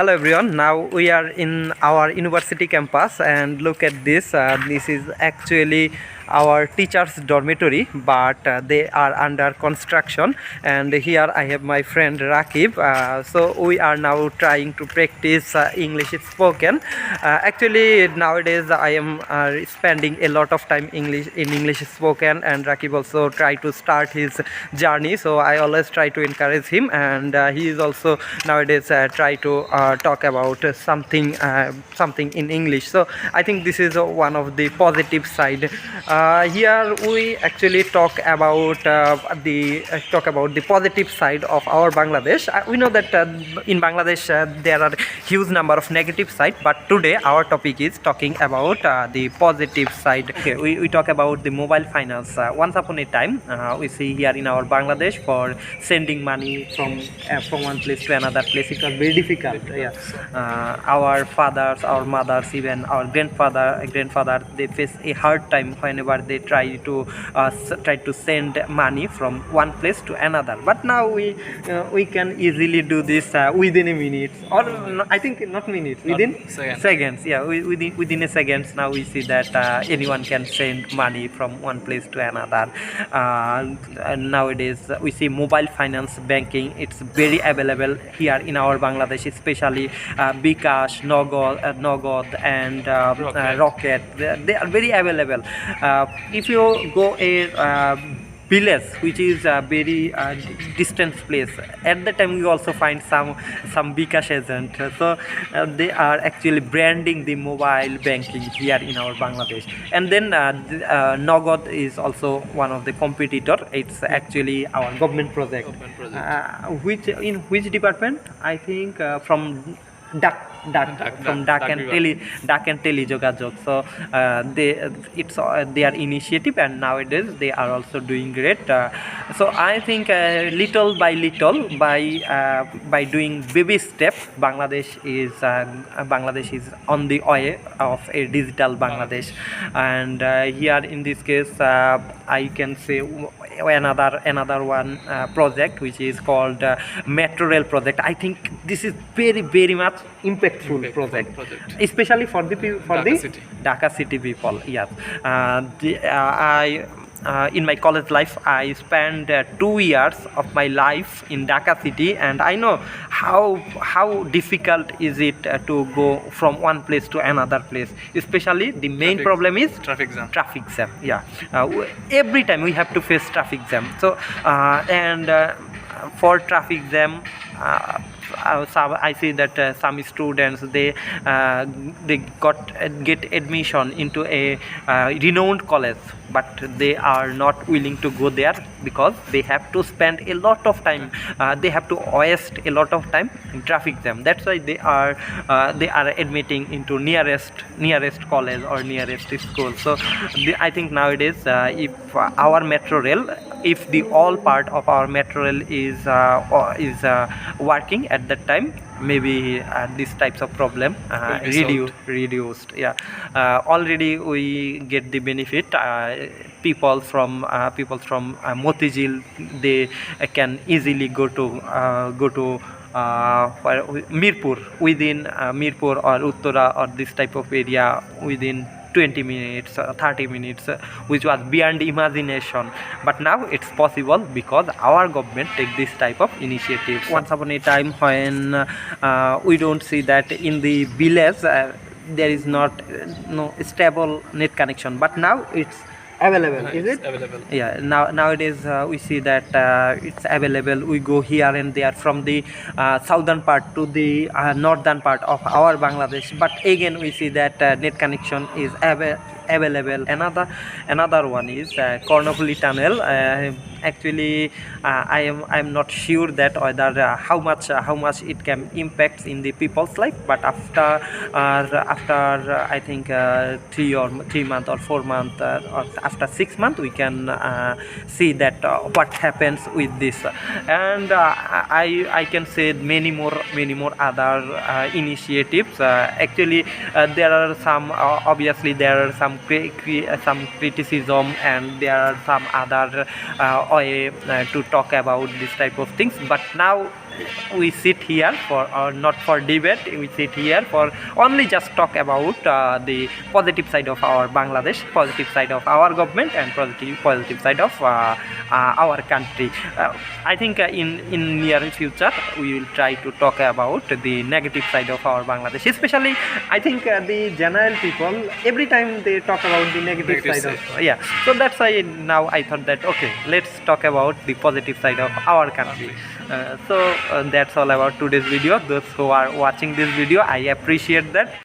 Hello everyone. Now we are in our university campus and look at this. This is actually our teachers' dormitory, but they are under construction. And here I have my friend Rakib. So we are now trying to practice English spoken. Actually, nowadays I am spending a lot of time in English spoken, and Rakib also try to start his journey. So I always try to encourage him, and he is also nowadays try to talk about something in English. So I think this is one of the positive side. Here we actually talk about the positive side of our Bangladesh. We know that in Bangladesh there are huge number of negative side, but today our topic is talking about the positive side. Okay, we talk about the mobile finance. Once upon a time, we see here in our Bangladesh, for sending money from one place to another place, it was very difficult. Our fathers, our mothers, even our grandfather, they face a hard time whenever they try to send money from one place to another. But now we can easily do this within a minute, or I think not minutes, within seconds. Yeah, within a seconds. Now we see that anyone can send money from one place to another. And nowadays we see mobile finance banking. It's very available here in our Bangladesh, especially Bikash, Nogod, and Rocket. They are very available. If you go a village which is a very distant place, at the time you also find some Bikash agent. So they are actually branding the mobile banking here in our Bangladesh. And then Nogod is also one of the competitor. It's actually our government project. In which department? I think from Duck and Tele Jogajog. So it's their initiative, and nowadays they are also doing great. So I think little by little, by doing baby steps, Bangladesh is on the way of a digital Bangladesh. And here in this case, I can say another one project which is called Metro Rail project. I think this is very much impactful project, especially for the Dhaka city people. Yes, in my college life, I spent 2 years of my life in Dhaka city, and I know how difficult is it to go from one place to another place. Especially the main problem is traffic jam. Yeah, every time we have to face traffic jam. So for traffic jam, I see that some students they get admission into a renowned college, but they are not willing to go there because they have to spend a lot of time. They have to waste a lot of time in traffic jam. That's why they are admitting into nearest college or nearest school. So I think nowadays, if our metro rail, if the all part of our metro rail is working at that time, maybe these types of problem reduced. Yeah, already we get the benefit. People from Motijil, they can easily go to Mirpur, within Mirpur or Uttara or this type of area within 20 minutes, 30 minutes, which was beyond imagination. But now it's possible because our government take this type of initiatives. Once upon a time, when we don't see that in the village there is not no stable net connection, but now it's available. Is it available? Yeah, nowadays we see that it's available. We go here and there from the southern part to the northern part of our Bangladesh, but again we see that net connection is available. Another one is Kornopoli tunnel. Actually, I am not sure that whether how much it can impact in the people's life, but after I think 3 months or 4 months or after 6 months, we can see that what happens with this. And I can say many more other initiatives. Actually, there are some obviously there are some criticism, and there are some other way to talk about this type of things. But now we sit here for not for debate. We sit here for only just talk about the positive side of our Bangladesh, positive side of our government, and positive side of our country. I think in near future we will try to talk about the negative side of our Bangladesh, especially I think the general people every time they talk about the negative side of, yeah, so that's why now I thought that okay, let's talk about the positive side of our country. So that's all about today's video. Those who are watching this video, I appreciate that.